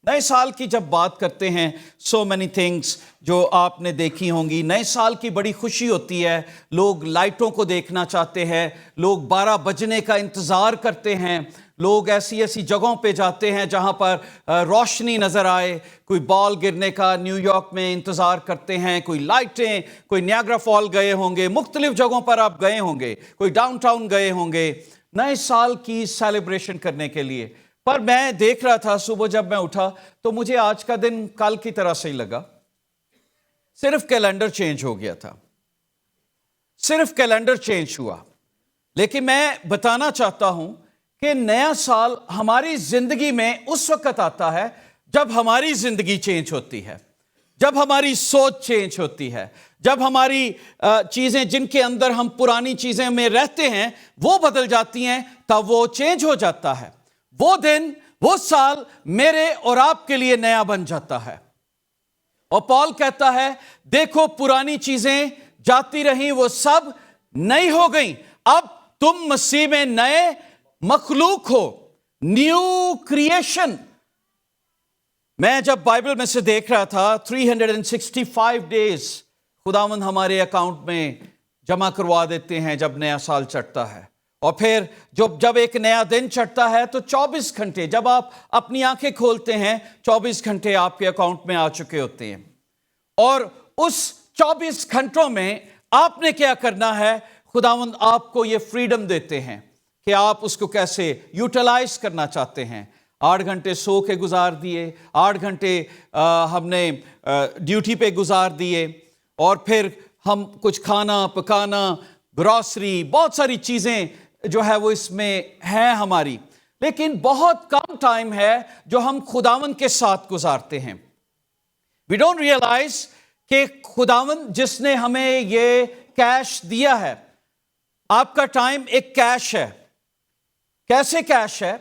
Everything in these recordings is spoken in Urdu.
نئے سال کی جب بات کرتے ہیں سو مینی تھنگس جو آپ نے دیکھی ہوں گی. نئے سال کی بڑی خوشی ہوتی ہے. لوگ لائٹوں کو دیکھنا چاہتے ہیں, لوگ 12 بجنے کا انتظار کرتے ہیں, لوگ ایسی ایسی جگہوں پہ جاتے ہیں جہاں پر روشنی نظر آئے. کوئی بال گرنے کا نیو یارک میں انتظار کرتے ہیں, کوئی لائٹیں, کوئی نیاگرا فال گئے ہوں گے, مختلف جگہوں پر آپ گئے ہوں گے, کوئی ڈاؤن ٹاؤن گئے ہوں گے نئے سال کی سیلیبریشن کرنے کے لیے. پر میں دیکھ رہا تھا صبح جب میں اٹھا تو مجھے آج کا دن کل کی طرح سے ہی لگا. صرف کیلنڈر چینج ہو گیا تھا, صرف کیلنڈر چینج ہوا. لیکن میں بتانا چاہتا ہوں کہ نیا سال ہماری زندگی میں اس وقت آتا ہے جب ہماری زندگی چینج ہوتی ہے, جب ہماری سوچ چینج ہوتی ہے, جب ہماری چیزیں جن کے اندر ہم پرانی چیزیں میں رہتے ہیں وہ بدل جاتی ہیں, تب وہ چینج ہو جاتا ہے. وہ دن, وہ سال میرے اور آپ کے لیے نیا بن جاتا ہے. اور پال کہتا ہے دیکھو پرانی چیزیں جاتی رہیں, وہ سب نئی ہو گئیں, اب تم مسیح میں نئے مخلوق ہو, نیو کریشن. میں جب بائبل میں سے دیکھ رہا تھا 365 ڈیز خداوند ہمارے اکاؤنٹ میں جمع کروا دیتے ہیں جب نیا سال چڑھتا ہے. اور پھر جب ایک نیا دن چڑھتا ہے تو 24 گھنٹے, جب آپ اپنی آنکھیں کھولتے ہیں 24 گھنٹے آپ کے اکاؤنٹ میں آ چکے ہوتے ہیں. اور اس 24 گھنٹوں میں آپ نے کیا کرنا ہے, خداوند آپ کو یہ فریڈم دیتے ہیں کہ آپ اس کو کیسے یوٹیلائز کرنا چاہتے ہیں. 8 گھنٹے سو کے گزار دیے, 8 گھنٹے ہم نے ڈیوٹی پہ گزار دیے, اور پھر ہم کچھ کھانا پکانا, گروسری, بہت ساری چیزیں جو ہے وہ اس میں ہیں ہماری. لیکن بہت کم ٹائم ہے جو ہم خداوند کے ساتھ گزارتے ہیں. وی ڈونٹ ریئلائز کہ خداوند جس نے ہمیں یہ کیش دیا ہے, آپ کا ٹائم ایک کیش ہے. کیسے کیش ہے؟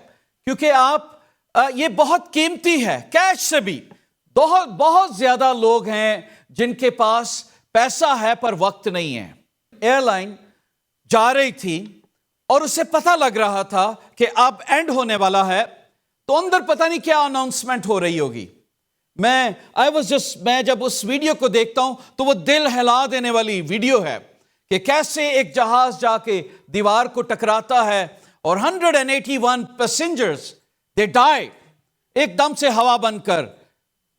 کیونکہ آپ یہ بہت قیمتی ہے. کیش سے بھی بہت زیادہ لوگ ہیں جن کے پاس پیسہ ہے پر وقت نہیں ہے. ایئر لائن جا رہی تھی اور اسے پتہ لگ رہا تھا کہ اب اینڈ ہونے والا ہے, تو اندر پتہ نہیں کیا اناؤنسمنٹ ہو رہی ہوگی. میں جب اس ویڈیو کو دیکھتا ہوں تو وہ دل ہلا دینے والی ویڈیو ہے کہ کیسے ایک جہاز جا کے دیوار کو ٹکراتا ہے اور 181 پیسنجرز they die, ایک دم سے ہوا بن کر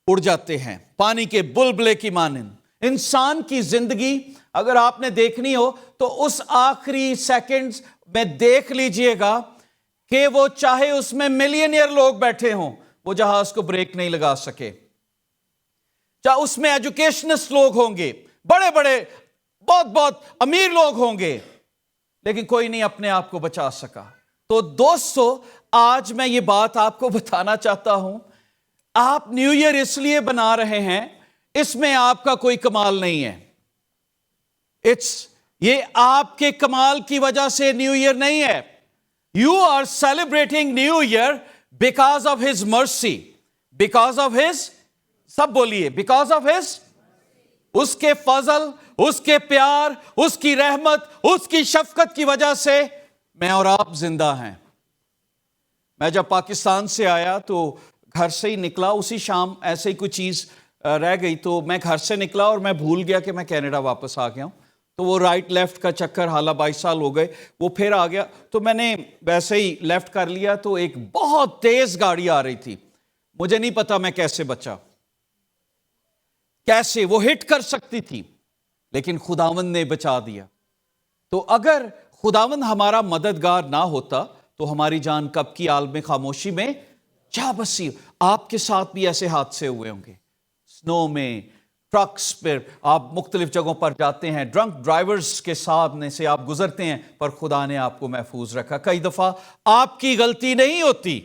اڑ جاتے ہیں پانی کے بلبلے کی مانند. انسان کی زندگی اگر آپ نے دیکھنی ہو تو اس آخری سیکنڈز میں دیکھ لیجئے گا کہ وہ چاہے اس میں ملینئر لوگ بیٹھے ہوں, وہ جہاز کو بریک نہیں لگا سکے. چاہے اس میں ایجوکیشنسٹ لوگ ہوں گے, بڑے بڑے بہت امیر لوگ ہوں گے, لیکن کوئی نہیں اپنے آپ کو بچا سکا. تو دوستو, آج میں یہ بات آپ کو بتانا چاہتا ہوں, آپ نیو ایئر اس لیے بنا رہے ہیں, اس میں آپ کا کوئی کمال نہیں ہے. یہ آپ کے کمال کی وجہ سے نیو ایئر نہیں ہے. You are celebrating new year because of his mercy, because of his, سب بولیے, بیکاز آف ہز, اس کے فضل, اس کے پیار, اس کی رحمت, اس کی شفقت کی وجہ سے میں اور آپ زندہ ہیں. میں جب پاکستان سے آیا تو گھر سے ہی نکلا, اسی شام ایسے ہی کوئی چیز رہ گئی تو میں گھر سے نکلا اور میں بھول گیا کہ میں کینیڈا واپس آ گیا ہوں. تو وہ رائٹ لیفٹ کا چکر, حالہ 22 سال ہو گئے, وہ پھر آ گیا, تو میں نے ویسے ہی لیفٹ کر لیا تو ایک بہت تیز گاڑی آ رہی تھی. مجھے نہیں پتا میں کیسے بچا, کیسے وہ ہٹ کر سکتی تھی, لیکن خداوند نے بچا دیا. تو اگر خداوند ہمارا مددگار نہ ہوتا تو ہماری جان کب کی عالم خاموشی میں جا بسی. آپ کے ساتھ بھی ایسے حادثے ہوئے ہوں گے, سنو میں, ٹرکس پر آپ مختلف جگہوں پر جاتے ہیں, ڈرنک ڈرائیورز کے سامنے سے آپ گزرتے ہیں, پر خدا نے آپ کو محفوظ رکھا. کئی دفعہ آپ کی غلطی نہیں ہوتی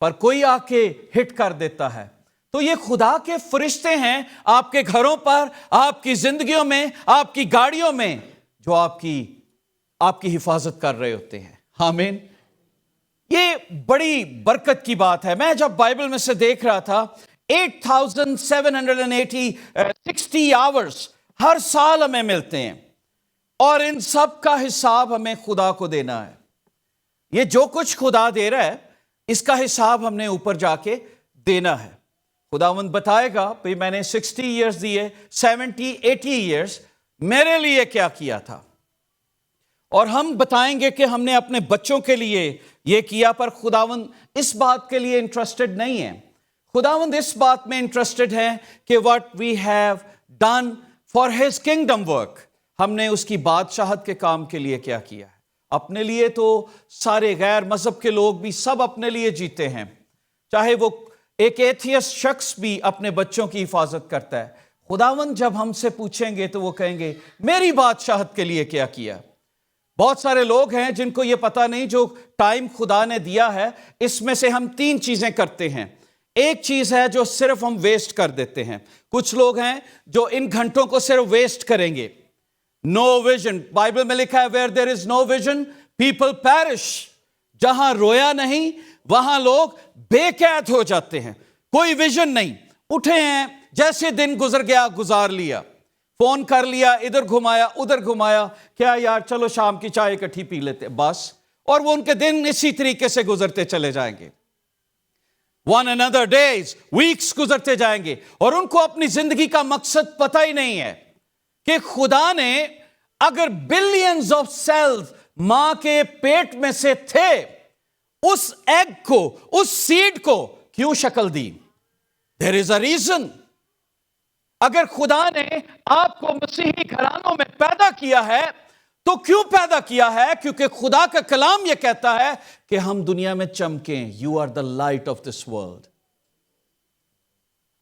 پر کوئی آ کے ہٹ کر دیتا ہے. تو یہ خدا کے فرشتے ہیں آپ کے گھروں پر, آپ کی زندگیوں میں, آپ کی گاڑیوں میں, جو آپ کی حفاظت کر رہے ہوتے ہیں. آمین. یہ بڑی برکت کی بات ہے. میں جب بائبل میں سے دیکھ رہا تھا 60 آورز ہر سال ہمیں ملتے ہیں, اور ان سب کا حساب ہمیں خدا کو دینا ہے. یہ جو کچھ خدا دے رہا ہے اس کا حساب ہم نے اوپر جا کے دینا ہے. خداوند بتائے گا بھئی میں نے 60 ایئرز دیے، 70 80 ایئرز میرے لیے کیا کیا تھا، اور ہم بتائیں گے کہ ہم نے اپنے بچوں کے لیے یہ کیا. پر خداوند اس بات کے لیے انٹرسٹڈ نہیں ہے. خداوند اس بات میں انٹرسٹڈ ہے کہ what we have done for his kingdom work، ہم نے اس کی بادشاہت کے کام کے لیے کیا کیا ہے. اپنے لیے تو سارے غیر مذہب کے لوگ بھی سب اپنے لیے جیتے ہیں، چاہے وہ ایک ایتھیسٹ شخص بھی اپنے بچوں کی حفاظت کرتا ہے. خداوند جب ہم سے پوچھیں گے تو وہ کہیں گے میری بادشاہت کے لیے کیا کیا. بہت سارے لوگ ہیں جن کو یہ پتہ نہیں جو ٹائم خدا نے دیا ہے اس میں سے ہم 3 چیزیں کرتے ہیں. ایک چیز ہے جو صرف ہم ویسٹ کر دیتے ہیں. کچھ لوگ ہیں جو ان گھنٹوں کو صرف ویسٹ کریں گے. نو ویژن، بائبل میں لکھا ہے where there is no vision people perish، جہاں رویا نہیں وہاں لوگ بے قید ہو جاتے ہیں. کوئی ویژن نہیں، اٹھے ہیں جیسے دن گزر گیا گزار لیا، فون کر لیا، ادھر گھمایا ادھر گھمایا، کیا یار چلو شام کی چائے اکٹھی پی لیتے بس، اور وہ ان کے دن اسی طریقے سے گزرتے چلے جائیں گے. one another days weeks گزرتے جائیں گے، اور ان کو اپنی زندگی کا مقصد پتہ ہی نہیں ہے کہ خدا نے اگر بلینز آف سیلز ماں کے پیٹ میں سے تھے، اس ایگ کو، اس سیڈ کو کیوں شکل دی؟ there is a reason. اگر خدا نے آپ کو مسیحی گھرانوں میں پیدا کیا ہے تو کیوں پیدا کیا ہے؟ کیونکہ خدا کا کلام یہ کہتا ہے کہ ہم دنیا میں چمکیں. You are the light of this world.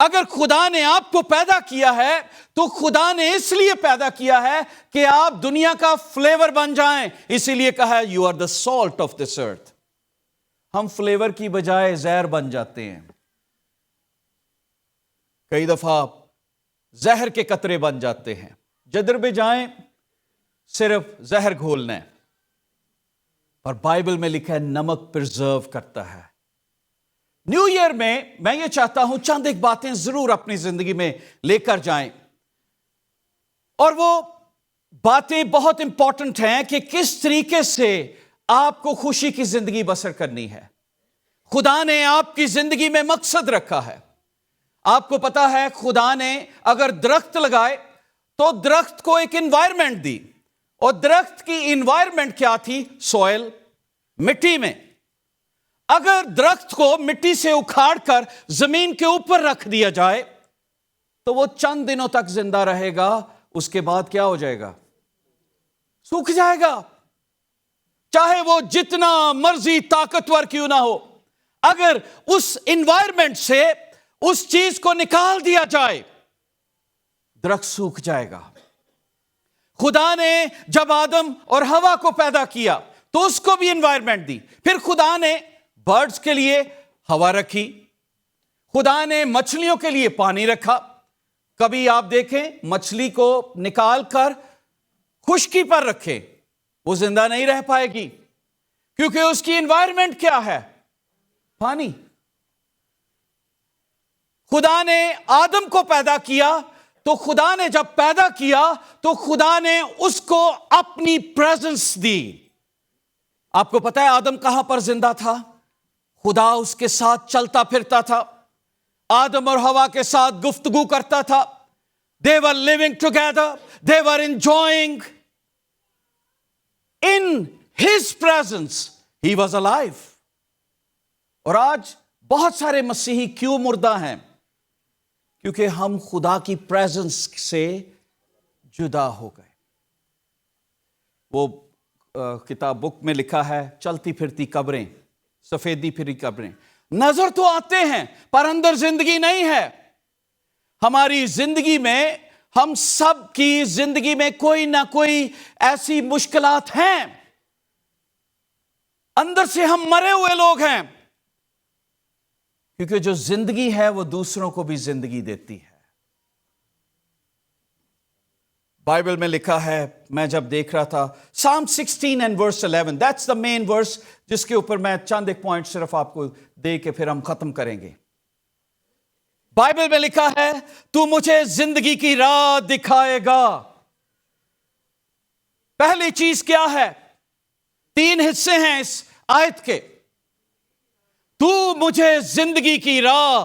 اگر خدا نے آپ کو پیدا کیا ہے تو خدا نے اس لیے پیدا کیا ہے کہ آپ دنیا کا فلیور بن جائیں. اسی لیے کہا ہے You are the salt of this earth. ہم فلیور کی بجائے زہر بن جاتے ہیں. کئی دفعہ زہر کے قطرے بن جاتے ہیں. جدھر بھی جائیں صرف زہر گھولنا ہے. اور بائبل میں لکھا ہے نمک پرزرو کرتا ہے. نیو ایئر میں یہ چاہتا ہوں چند ایک باتیں ضرور اپنی زندگی میں لے کر جائیں، اور وہ باتیں بہت امپورٹنٹ ہیں کہ کس طریقے سے آپ کو خوشی کی زندگی بسر کرنی ہے. خدا نے آپ کی زندگی میں مقصد رکھا ہے. آپ کو پتا ہے خدا نے اگر درخت لگائے تو درخت کو ایک انوائرمنٹ دی، اور درخت کی انوائرمنٹ کیا تھی؟ سوئل، مٹی میں. اگر درخت کو مٹی سے اکھاڑ کر زمین کے اوپر رکھ دیا جائے تو وہ چند دنوں تک زندہ رہے گا، اس کے بعد کیا ہو جائے گا؟ سوکھ جائے گا. چاہے وہ جتنا مرضی طاقتور کیوں نہ ہو، اگر اس انوائرمنٹ سے اس چیز کو نکال دیا جائے درخت سوکھ جائے گا. خدا نے جب آدم اور ہوا کو پیدا کیا تو اس کو بھی انوائرمنٹ دی. پھر خدا نے برڈز کے لیے ہوا رکھی، خدا نے مچھلیوں کے لیے پانی رکھا. کبھی آپ دیکھیں مچھلی کو نکال کر خشکی پر رکھے، وہ زندہ نہیں رہ پائے گی، کیونکہ اس کی انوائرمنٹ کیا ہے؟ پانی. خدا نے آدم کو پیدا کیا تو خدا نے جب پیدا کیا تو خدا نے اس کو اپنی پریزنس دی. آپ کو پتا ہے آدم کہاں پر زندہ تھا؟ خدا اس کے ساتھ چلتا پھرتا تھا، آدم اور ہوا کے ساتھ گفتگو کرتا تھا. They were living together, they were enjoying. In his presence he was alive. اور آج بہت سارے مسیحی کیوں مردہ ہیں؟ کیونکہ ہم خدا کی پریزنس سے جدا ہو گئے. وہ کتاب بک میں لکھا ہے چلتی پھرتی قبریں، سفیدی پھری قبریں. نظر تو آتے ہیں پر اندر زندگی نہیں ہے. ہماری زندگی میں، ہم سب کی زندگی میں کوئی نہ کوئی ایسی مشکلات ہیں، اندر سے ہم مرے ہوئے لوگ ہیں. کیونکہ جو زندگی ہے وہ دوسروں کو بھی زندگی دیتی ہے. بائبل میں لکھا ہے، میں جب دیکھ رہا تھا Psalm 16 and verse 11, that's the main verse جس کے اوپر میں چند ایک پوائنٹ صرف آپ کو دے کے پھر ہم ختم کریں گے. بائبل میں لکھا ہے تو مجھے زندگی کی راہ دکھائے گا. پہلی چیز کیا ہے؟ 3 حصے ہیں اس آیت کے. تو مجھے زندگی کی راہ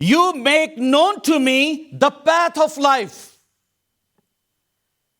You make known to me the path of life.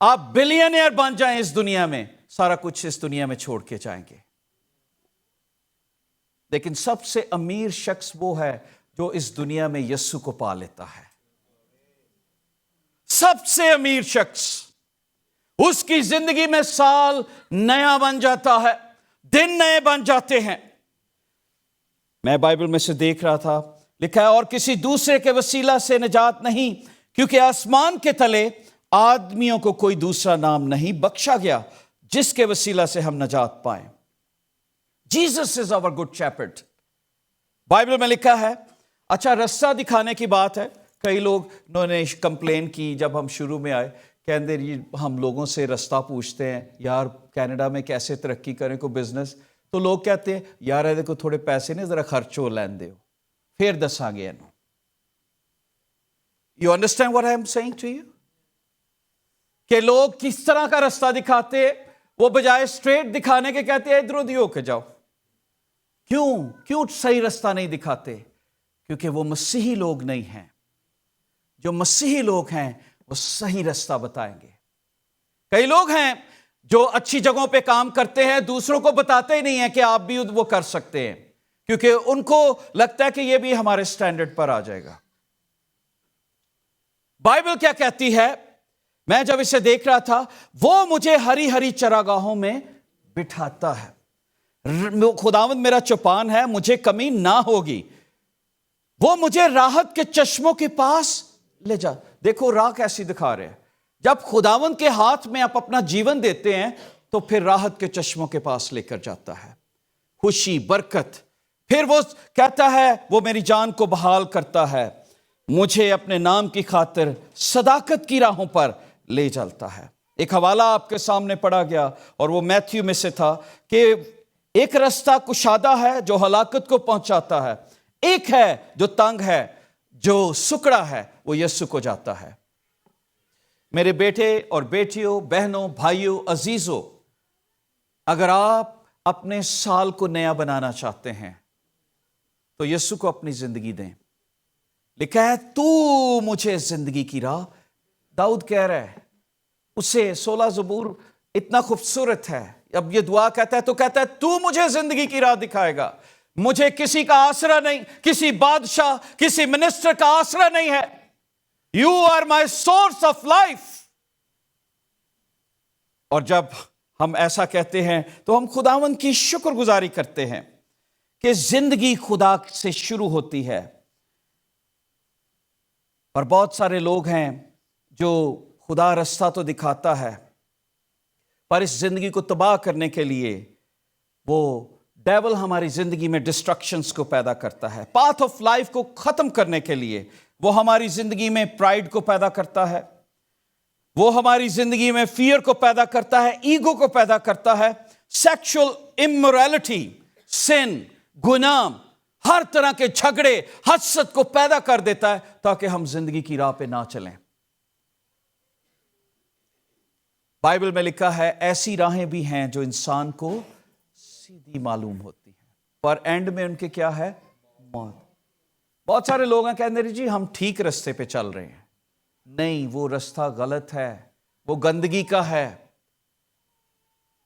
آپ بلینئر بن جائیں اس دنیا میں، سارا کچھ اس دنیا میں چھوڑ کے جائیں گے، لیکن سب سے امیر شخص وہ ہے جو اس دنیا میں یسوع کو پا لیتا ہے۔ سب سے امیر شخص، اس کی زندگی میں سال نیا بن جاتا ہے، دن نئے بن جاتے ہیں۔ میں بائبل میں سے دیکھ رہا تھا، لکھا ہے اور کسی دوسرے کے وسیلہ سے نجات نہیں، کیونکہ آسمان کے تلے آدمیوں کو کوئی دوسرا نام نہیں بخشا گیا جس کے وسیلہ سے ہم نجات پائیں۔ Jesus is our good shepherd. Bible میں لکھا ہے، اچھا رستہ دکھانے کی بات ہے، کئی لوگ انہوں نے کمپلین کی جب ہم شروع میں آئے، کہندے ہم لوگوں سے رستہ پوچھتے ہیں، یار کینیڈا میں کیسے ترقی کریں کوئی بزنس، تو لوگ کہتے ہیں یار ایدے کو تھوڑے پیسے نہیں ذرا خرچ ہو لین دے ہو، پھر دساں گے انہوں۔ You understand what I am saying to you؟ کہ لوگ کس طرح کا رستہ دکھاتے ہیں، وہ بجائے سٹریٹ دکھانے کے کہتے ہیں ادھر ادھر ہو کے جاؤ۔ کیوں صحیح رستہ نہیں دکھاتے؟ کیونکہ وہ مسیحی لوگ نہیں ہیں۔ جو مسیحی لوگ ہیں وہ صحیح رستہ بتائیں گے۔ کئی لوگ ہیں جو اچھی جگہوں پہ کام کرتے ہیں، دوسروں کو بتاتے ہی نہیں ہیں کہ آپ بھی وہ کر سکتے ہیں، کیونکہ ان کو لگتا ہے کہ یہ بھی ہمارے سٹینڈرڈ پر آ جائے گا۔ بائبل کیا کہتی ہے؟ میں جب اسے دیکھ رہا تھا، وہ مجھے ہری ہری چراگاہوں میں بٹھاتا ہے۔ خداوند میرا چوپان ہے، مجھے کمی نہ ہوگی۔ وہ مجھے راحت کے چشموں کے پاس لے جا۔ دیکھو راہ کیسی دکھا رہے ہیں۔ جب خداوند کے ہاتھ میں آپ اپنا جیون دیتے ہیں تو پھر راحت کے چشموں کے پاس لے کر جاتا ہے، خوشی، برکت۔ پھر وہ کہتا ہے وہ میری جان کو بحال کرتا ہے، مجھے اپنے نام کی خاطر صداقت کی راہوں پر لے چلتا ہے۔ ایک حوالہ آپ کے سامنے پڑھا گیا اور وہ میتھیو میں سے تھا کہ ایک رستہ کشادہ ہے جو ہلاکت کو پہنچاتا ہے، ایک ہے جو تنگ ہے، جو سکڑا ہے، وہ یسوع کو جاتا ہے۔ میرے بیٹے اور بیٹیوں، بہنوں، بھائیوں، عزیزوں، اگر آپ اپنے سال کو نیا بنانا چاہتے ہیں تو یسوع کو اپنی زندگی دیں۔ لکھا ہے تو مجھے زندگی کی راہ، داؤد کہہ رہا ہے اسے 16 زبور اتنا خوبصورت ہے، اب یہ دعا کہتا ہے تو کہتا ہے تو مجھے زندگی کی راہ دکھائے گا۔ مجھے کسی کا آسرا نہیں، کسی بادشاہ، کسی منسٹر کا آسرا نہیں ہے۔ You are my source of life۔ اور جب ہم ایسا کہتے ہیں تو ہم خداوند کی شکر گزاری کرتے ہیں کہ زندگی خدا سے شروع ہوتی ہے۔ اور بہت سارے لوگ ہیں جو خدا رستہ تو دکھاتا ہے، پر اس زندگی کو تباہ کرنے کے لیے وہ ڈیول ہماری زندگی میں ڈسٹرکشنز کو پیدا کرتا ہے۔ پاتھ آف لائف کو ختم کرنے کے لیے وہ ہماری زندگی میں پرائیڈ کو پیدا کرتا ہے، وہ ہماری زندگی میں فیئر کو پیدا کرتا ہے، ایگو کو پیدا کرتا ہے، سیکشل امورالٹی، سن، گناہ، ہر طرح کے جھگڑے، حسد کو پیدا کر دیتا ہے تاکہ ہم زندگی کی راہ پہ نہ چلیں۔ بائبل میں لکھا ہے ایسی راہیں بھی ہیں جو انسان کو سیدھی معلوم ہوتی ہیں، پر اینڈ میں ان کے کیا ہے؟ موت۔ بہت سارے لوگ ہیں کہتے ہیں جی ہم ٹھیک رستے پہ چل رہے ہیں، نہیں، وہ رستہ غلط ہے، وہ گندگی کا ہے۔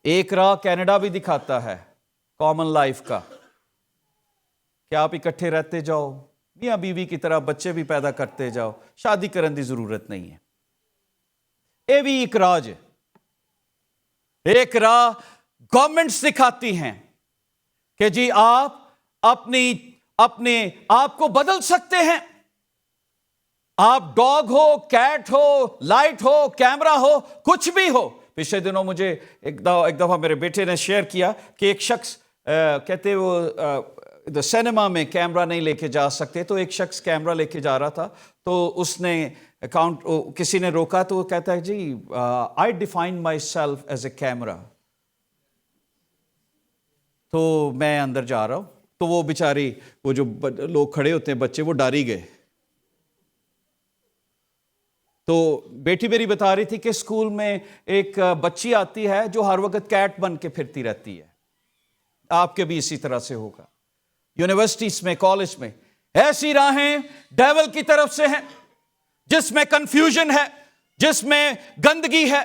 ایک راہ کینیڈا بھی دکھاتا ہے کامن لائف کا، کہ آپ اکٹھے رہتے جاؤ، میاں بیوی کی طرح بچے بھی پیدا کرتے جاؤ، شادی کرنے کی ضرورت نہیں ہے۔ یہ بھی ایک راج ہے۔ ایک راہ گورنمنٹس دکھاتی ہیں کہ جی آپ اپنے آپ کو بدل سکتے ہیں، آپ ڈاگ ہو، کیٹ ہو، لائٹ ہو، کیمرہ ہو، کچھ بھی ہو۔ پچھلے دنوں مجھے ایک دفعہ میرے بیٹے نے شیئر کیا کہ ایک شخص کہتے وہ سینما میں کیمرہ نہیں لے کے جا سکتے، تو ایک شخص کیمرہ لے کے جا رہا تھا، تو اس نے کسی نے روکا تو وہ کہتا ہے جی I define myself as a camera, تو میں اندر جا رہا ہوں۔ تو وہ بیچاری وہ جو لوگ کھڑے ہوتے ہیں بچے، وہ ڈر ہی گئے۔ تو بیٹی میری بتا رہی تھی کہ اسکول میں ایک بچی آتی ہے جو ہر وقت کیٹ بن کے پھرتی رہتی ہے، آپ کے بھی اسی طرح سے ہوگا۔ یونیورسٹیز میں، کالج میں ایسی راہیں ڈیول کی طرف سے ہیں جس میں کنفیوژن ہے، جس میں گندگی ہے،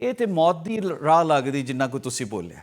ਇਹ ਤੇ ਮੌਤ ਦੀ ਰਾਹ ਲੱਗਦੀ ਜਿੰਨਾ ਕੋ ਤੁਸੀਂ ਬੋਲਿਆ,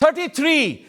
33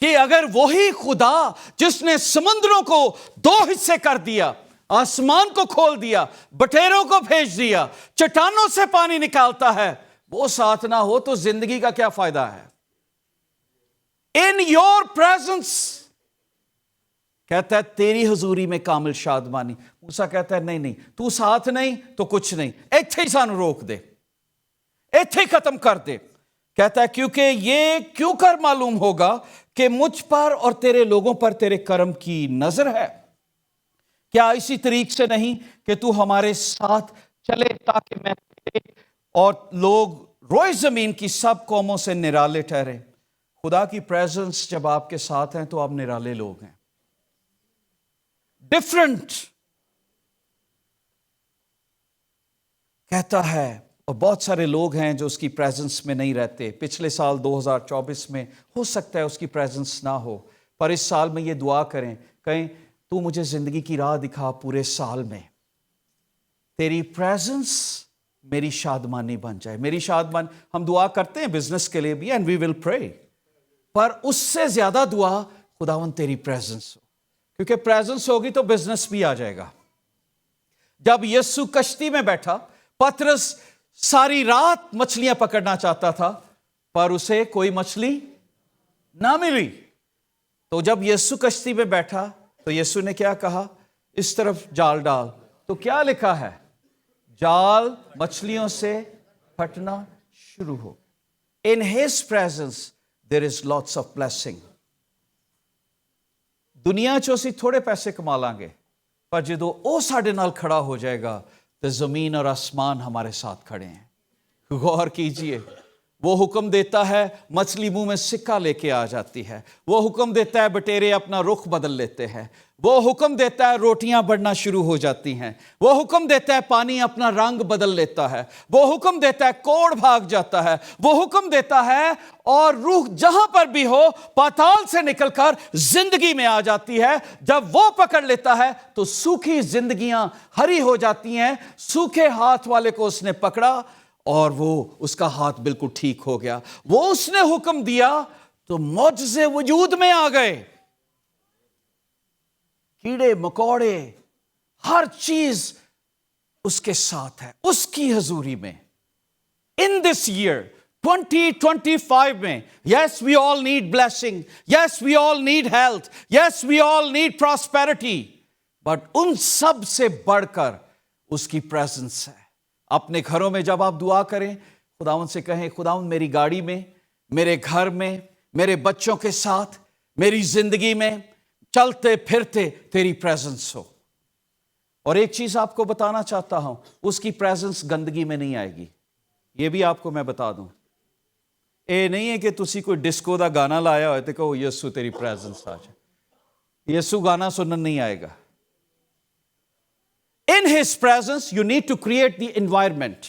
کہ اگر وہی خدا جس نے سمندروں کو 2 حصے کر دیا، آسمان کو کھول دیا، بٹیروں کو بھیج دیا، چٹانوں سے پانی نکالتا ہے، وہ ساتھ نہ ہو تو زندگی کا کیا فائدہ ہے؟ ان یور پریزنس، کہتا ہے تیری حضوری میں کامل شادمانی۔ موسیٰ کہتا ہے نہیں تو ساتھ نہیں تو کچھ نہیں، ایتھے ہی سانو روک دے، ایتھے ہی ختم کر دے۔ کہتا ہے کیونکہ یہ کیوں کر معلوم ہوگا کہ مجھ پر اور تیرے لوگوں پر تیرے کرم کی نظر ہے؟ کیا اسی طریق سے نہیں کہ تو ہمارے ساتھ چلے تاکہ میں اور لوگ روئے زمین کی سب قوموں سے نرالے ٹھہرے۔ خدا کی پریزنس جب آپ کے ساتھ ہیں تو آپ نرالے لوگ ہیں، ڈیفرنٹ۔ کہتا ہے، اور بہت سارے لوگ ہیں جو اس کی پریزنس میں نہیں رہتے۔ پچھلے سال 2024 میں ہو سکتا ہے اس کی پریزنس نہ ہو، پر اس سال میں یہ دعا کریں، کہیں تو مجھے زندگی کی راہ دکھا پورے سال میں، تیری پریزنس میری شادمانی بن جائے۔ میری شادمانی، ہم دعا کرتے ہیں بزنس کے لیے بھی، اینڈ وی ول پرے، پر اس سے زیادہ دعا خداوند تیری پریزنس ہو، کیونکہ پریزنس ہوگی تو بزنس بھی آ جائے گا۔ جب یسوع کشتی میں بیٹھا، پترس ساری رات مچھلیاں پکڑنا چاہتا تھا، پر اسے کوئی مچھلی نہ ملی۔ تو جب یسوع کشتی میں بیٹھا تو یسوع نے کیا کہا؟ اس طرف جال ڈال، تو کیا لکھا ہے؟ جال مچھلیوں سے پھٹنا شروع ہو۔ In his presence there is lots of blessing۔ دنیا چ اسی تھوڑے پیسے کما لیں گے، پر جدو او ساڈے نال کھڑا ہو جائے گا تو زمین اور آسمان ہمارے ساتھ کھڑے ہیں۔ غور کیجئے، وہ حکم دیتا ہے مچھلی منہ میں سکہ لے کے آ جاتی ہے، وہ حکم دیتا ہے بٹیرے اپنا رخ بدل لیتے ہیں، وہ حکم دیتا ہے روٹیاں بڑھنا شروع ہو جاتی ہیں، وہ حکم دیتا ہے پانی اپنا رنگ بدل لیتا ہے، وہ حکم دیتا ہے کوڑ بھاگ جاتا ہے، وہ حکم دیتا ہے اور روح جہاں پر بھی ہو پاتال سے نکل کر زندگی میں آ جاتی ہے۔ جب وہ پکڑ لیتا ہے تو سوکھی زندگیاں ہری ہو جاتی ہیں۔ سوکھے ہاتھ والے کو اس نے پکڑا اور وہ اس کا ہاتھ بالکل ٹھیک ہو گیا۔ وہ اس نے حکم دیا تو معجزے وجود میں آ گئے۔ کیڑے مکوڑے ہر چیز اس کے ساتھ ہے، اس کی حضوری میں۔ ان دس ایئر 2025 میں، yes we all need blessing, yes we all need health, yes we all need prosperity, but ان سب سے بڑھ کر اس کی پریزنس ہے۔ اپنے گھروں میں جب آپ دعا کریں، خداوند سے کہیں خداوند میری گاڑی میں، میرے گھر میں، میرے بچوں کے ساتھ، میری زندگی میں چلتے پھرتے تیری پریزنس ہو۔ اور ایک چیز آپ کو بتانا چاہتا ہوں، اس کی پریزنس گندگی میں نہیں آئے گی، یہ بھی آپ کو میں بتا دوں۔ اے نہیں ہے کہ تسی کوئی ڈسکو دا گانا لایا ہوئے تو کہو یسو تیری پریزنس آ جائے، یسو گانا سنن نہیں آئے گا۔ In his presence you need to create the environment۔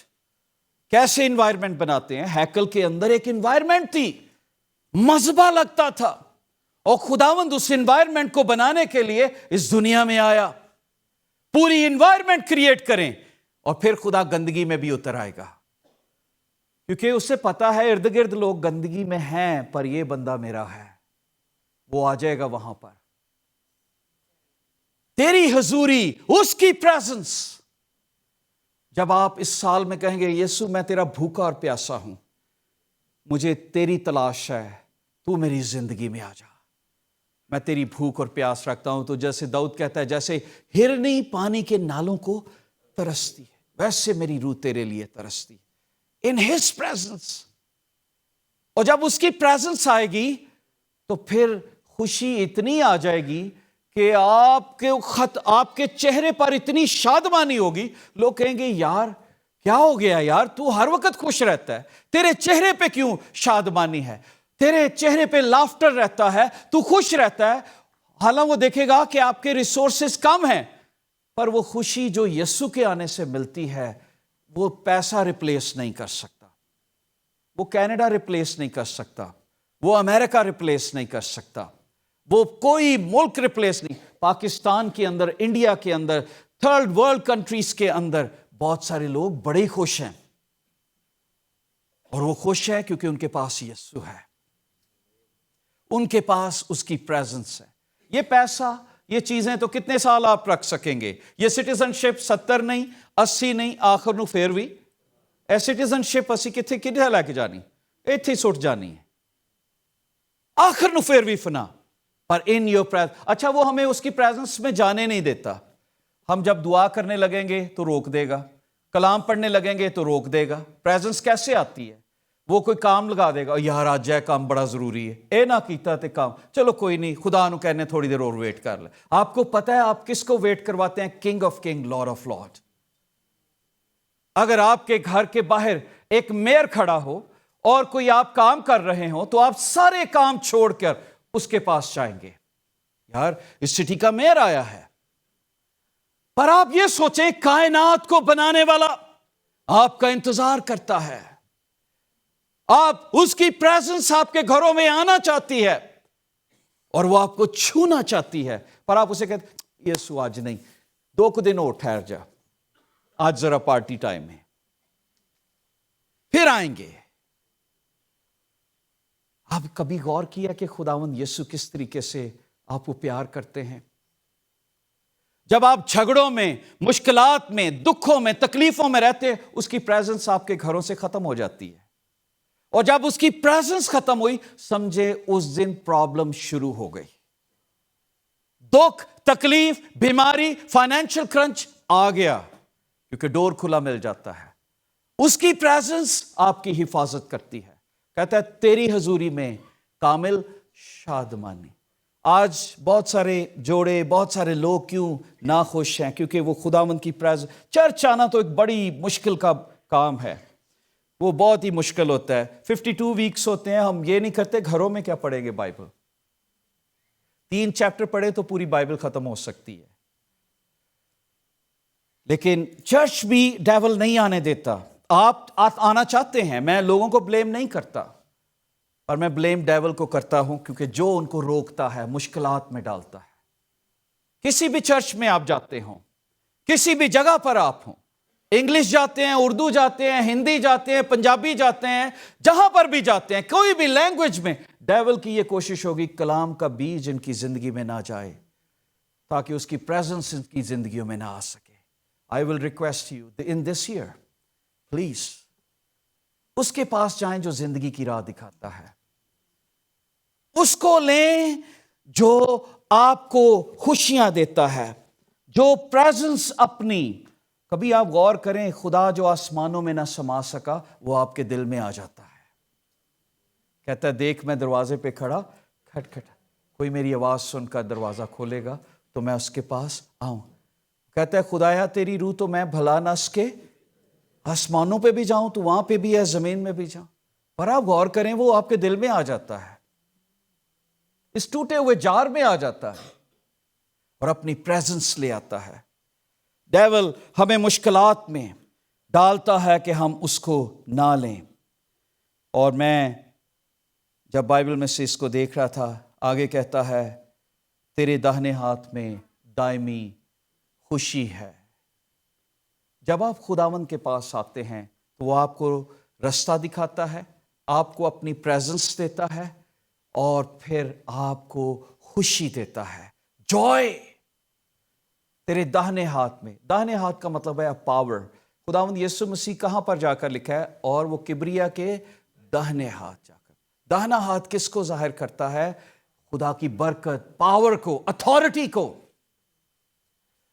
کیسے انوائرمنٹ بناتے ہیں؟ ہیکل کے اندر ایک انوائرمنٹ تھی، مذبح لگتا تھا، اور خداوند اس انوائرمنٹ کو بنانے کے لیے اس دنیا میں آیا۔ پوری انوائرمنٹ کریٹ کریں اور پھر خدا گندگی میں بھی اتر آئے گا، کیونکہ اسے پتا ہے ارد گرد لوگ گندگی میں ہیں، پر یہ بندہ میرا ہے، وہ آ جائے گا وہاں پر۔ تیری حضوری، اس کی پریزنس۔ جب آپ اس سال میں کہیں گے یسوع میں تیرا بھوکا اور پیاسا ہوں، مجھے تیری تلاش ہے، تو میری زندگی میں آ جا، میں تیری بھوک اور پیاس رکھتا ہوں۔ تو جیسے داؤد کہتا ہے جیسے ہرنی پانی کے نالوں کو ترستی ہے، ویسے میری روح تیرے لیے ترستی ہے۔ In his presence. اور جب اس کی پریزنس آئے گی تو پھر خوشی اتنی آ جائے گی کہ آپ کے چہرے پر اتنی شادمانی ہوگی، لوگ کہیں گے یار کیا ہو گیا یار، تو ہر وقت خوش رہتا ہے، تیرے چہرے پہ کیوں شادمانی ہے، تیرے چہرے پہ لافٹر رہتا ہے، تو خوش رہتا ہے۔ حالانکہ وہ دیکھے گا کہ آپ کے ریسورسز کم ہیں، پر وہ خوشی جو یسوع کے آنے سے ملتی ہے وہ پیسہ ریپلیس نہیں کر سکتا، وہ کینیڈا ریپلیس نہیں کر سکتا، وہ امریکہ ریپلیس نہیں کر سکتا، وہ کوئی ملک ریپلیس نہیں۔ پاکستان کے اندر، انڈیا کے اندر، تھرڈ ورلڈ کنٹریز کے اندر بہت سارے لوگ بڑے خوش ہیں، اور وہ خوش ہیں کیونکہ ان کے پاس یسوع ہے۔ ان کے پاس اس کی پریزنس ہے. یہ پیسہ، یہ چیزیں تو کتنے سال آپ رکھ سکیں گے؟ یہ سٹیزن شپ 70 نہیں 80 نہیں، آخر نو پھر بھی اے سٹیزن شپ اسی کتنے لے کے جانی، ایتھے سٹ جانی ہے، آخر نو پھر بھی فنا. پر ان یور پریزنس، اچھا وہ ہمیں اس کی پریزنس میں جانے نہیں دیتا. ہم جب دعا کرنے لگیں گے تو روک دے گا، کلام پڑھنے لگیں گے تو روک دے گا. پریزنس کیسے آتی ہے؟ وہ کوئی کام لگا دے گا، یار آج ہے کام بڑا ضروری ہے، اے نہ کیتا تے کام، چلو کوئی نہیں، خدا نو کہنے تھوڑی دیر اور ویٹ کر لے. آپ کو پتہ ہے آپ کس کو ویٹ کرواتے ہیں؟ King of king, lord of lord. اگر آپ کے گھر کے باہر ایک میئر کھڑا ہو اور کوئی آپ کام کر رہے ہو تو آپ سارے کام چھوڑ کر اس کے پاس جائیں گے. یار اس سٹی کا میئر آیا ہے. پر آپ یہ سوچیں کائنات کو بنانے والا آپ کا انتظار کرتا ہے. آپ اس کی پریزنس آپ کے گھروں میں آنا چاہتی ہے اور وہ آپ کو چھونا چاہتی ہے، پر آپ اسے کہتے ہیں یسو آج نہیں، 2 دن اور ٹھہر جا، آج ذرا پارٹی ٹائم ہے، پھر آئیں گے. آپ کبھی غور کیا کہ خداوند یسو کس طریقے سے آپ کو پیار کرتے ہیں؟ جب آپ جھگڑوں میں، مشکلات میں، دکھوں میں، تکلیفوں میں رہتے، اس کی پریزنس آپ کے گھروں سے ختم ہو جاتی ہے. اور جب اس کی پریزنس ختم ہوئی، سمجھے اس دن پرابلم شروع ہو گئی. دکھ، تکلیف، بیماری، فائنینشل کرنچ آ گیا، کیونکہ ڈور کھلا مل جاتا ہے. اس کی پریزنس آپ کی حفاظت کرتی ہے. کہتا ہے تیری حضوری میں کامل شادمانی. آج بہت سارے جوڑے، بہت سارے لوگ کیوں ناخوش ہیں؟ کیونکہ وہ خداوند کی پریزنس. چرچ آنا تو ایک بڑی مشکل کا کام ہے، وہ بہت ہی مشکل ہوتا ہے. 52 ویکس ہوتے ہیں، ہم یہ نہیں کرتے گھروں میں کیا پڑھیں گے بائبل. 3 چیپٹر پڑھے تو پوری بائبل ختم ہو سکتی ہے. لیکن چرچ بھی ڈیول نہیں آنے دیتا. آپ آنا چاہتے ہیں، میں لوگوں کو بلیم نہیں کرتا، اور میں بلیم ڈیول کو کرتا ہوں، کیونکہ جو ان کو روکتا ہے، مشکلات میں ڈالتا ہے. کسی بھی چرچ میں آپ جاتے ہوں، کسی بھی جگہ پر آپ ہوں، انگلش جاتے ہیں، اردو جاتے ہیں، ہندی جاتے ہیں، پنجابی جاتے ہیں، جہاں پر بھی جاتے ہیں، کوئی بھی لینگویج میں، ڈیول کی یہ کوشش ہوگی کلام کا بیج ان کی زندگی میں نہ جائے، تاکہ اس کی پریزنس ان کی زندگیوں میں نہ آ سکے. I will request you in this year, please, اس کے پاس جائیں جو زندگی کی راہ دکھاتا ہے. اس کو لیں جو آپ کو خوشیاں دیتا ہے، جو پریزنس اپنی. کبھی آپ غور کریں، خدا جو آسمانوں میں نہ سما سکا وہ آپ کے دل میں آ جاتا ہے. کہتا ہے دیکھ میں دروازے پہ کھڑا کھٹ کھٹ، کوئی میری آواز سن کر دروازہ کھولے گا تو میں اس کے پاس آؤں. کہتا ہے خدایا تیری روح تو میں بھلا نہ سکے، آسمانوں پہ بھی جاؤں تو وہاں پہ بھی ہے، زمین میں بھی جاؤں. پر آپ غور کریں وہ آپ کے دل میں آ جاتا ہے، اس ٹوٹے ہوئے جار میں آ جاتا ہے اور اپنی پریزنس لے آتا ہے. ڈیول ہمیں مشکلات میں ڈالتا ہے کہ ہم اس کو نہ لیں. اور میں جب بائبل میں سے اس کو دیکھ رہا تھا، آگے کہتا ہے تیرے داہنے ہاتھ میں دائمی خوشی ہے. جب آپ خداوند کے پاس آتے ہیں تو وہ آپ کو رستہ دکھاتا ہے، آپ کو اپنی پریزنس دیتا ہے اور پھر آپ کو خوشی دیتا ہے. جوائے تیرے داہنے ہاتھ میں. داہنے ہاتھ کا مطلب ہے پاور. خداوند یسوع مسیح کہاں پر جا کر لکھا ہے؟ اور وہ کبریا کے داہنے ہاتھ جا کر. داہنا ہاتھ کس کو ظاہر کرتا ہے؟ خدا کی برکت، پاور کو، اتھارٹی کو.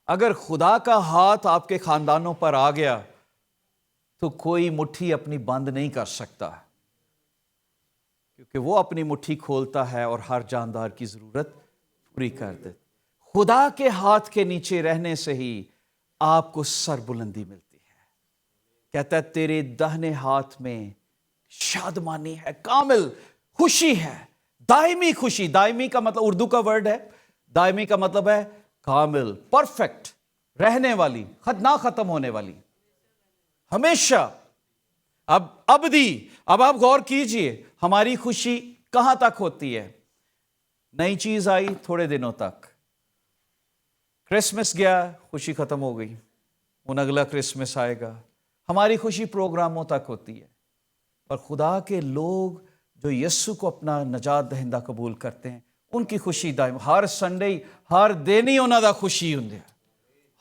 اگر خدا کا ہاتھ آپ کے خاندانوں پر آ گیا تو کوئی مٹھی اپنی بند نہیں کر سکتا، کیونکہ وہ اپنی مٹھی کھولتا ہے اور ہر جاندار کی ضرورت پوری کر دیتا. خدا کے ہاتھ کے نیچے رہنے سے ہی آپ کو سر بلندی ملتی ہے. کہتا ہے تیرے داہنے ہاتھ میں شادمانی ہے، کامل خوشی ہے، دائمی خوشی. دائمی کا مطلب اردو کا ورڈ ہے، دائمی کا مطلب ہے کامل، پرفیکٹ، رہنے والی، نہ ختم ہونے والی، ہمیشہ. اب ابدی. اب آپ غور کیجئے ہماری خوشی کہاں تک ہوتی ہے؟ نئی چیز آئی تھوڑے دنوں تک، کرسمس گیا خوشی ختم ہو گئی، ان اگلا کرسمس آئے گا. ہماری خوشی پروگراموں تک ہوتی ہے. پر خدا کے لوگ جو یسوع کو اپنا نجات دہندہ قبول کرتے ہیں ان کی خوشی دائم ہر سنڈے ہر دن ہی انہاں دا خوشی ہوندی ہے.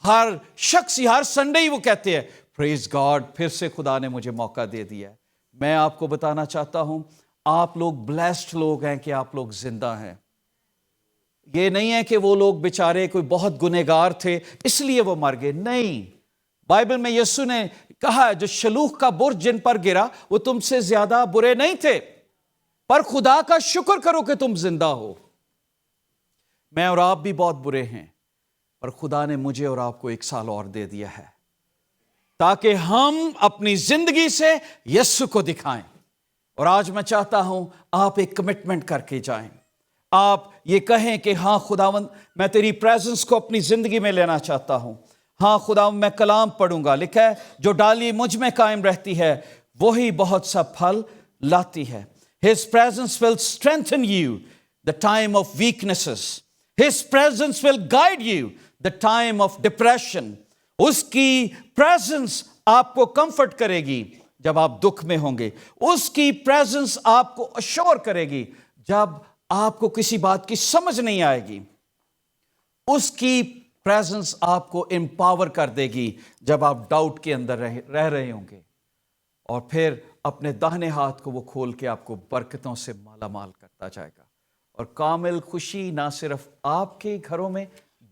ہر شخص ہر سنڈے ہی وہ کہتے ہیں پریز گاڈ پھر سے خدا نے مجھے موقع دے دیا ہے. میں آپ کو بتانا چاہتا ہوں آپ لوگ بلیسڈ لوگ ہیں کہ آپ لوگ زندہ ہیں. یہ نہیں ہے کہ وہ لوگ بیچارے کوئی بہت گنہگار تھے اس لیے وہ مر گئے. نہیں، بائبل میں یسوع نے کہا جو شلوخ کا برج جن پر گرا وہ تم سے زیادہ برے نہیں تھے، پر خدا کا شکر کرو کہ تم زندہ ہو. میں اور آپ بھی بہت برے ہیں، پر خدا نے مجھے اور آپ کو 1 سال اور دے دیا ہے تاکہ ہم اپنی زندگی سے یسوع کو دکھائیں. اور آج میں چاہتا ہوں آپ ایک کمٹمنٹ کر کے جائیں. آپ یہ کہیں کہ ہاں خداوند میں تیری پریزنس کو اپنی زندگی میں لینا چاہتا ہوں. ہاں خداوند میں کلام پڑھوں گا. لکھا ہے جو ڈالی مجھ میں قائم رہتی ہے وہی بہت سا پھل لاتی ہے. His presence will strengthen you the time of weaknesses. His presence will guide you the time of depression. اس کی پریزنس آپ کو کمفرٹ کرے گی جب آپ دکھ میں ہوں گے. اس کی پریزنس آپ کو اشور کرے گی جب آپ کو کسی بات کی سمجھ نہیں آئے گی. اس کی پریزنس آپ کو امپاور کر دے گی جب آپ ڈاؤٹ کے اندر رہ رہے ہوں گے. اور پھر اپنے داہنے ہاتھ کو وہ کھول کے آپ کو برکتوں سے مالا مال کرتا جائے گا. اور کامل خوشی نہ صرف آپ کے گھروں میں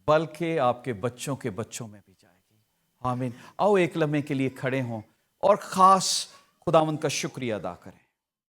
بلکہ آپ کے بچوں کے بچوں میں بھی جائے گی. آمین. آؤ ایک لمحے کے لیے کھڑے ہوں اور خاص خداوند کا شکریہ ادا کریں.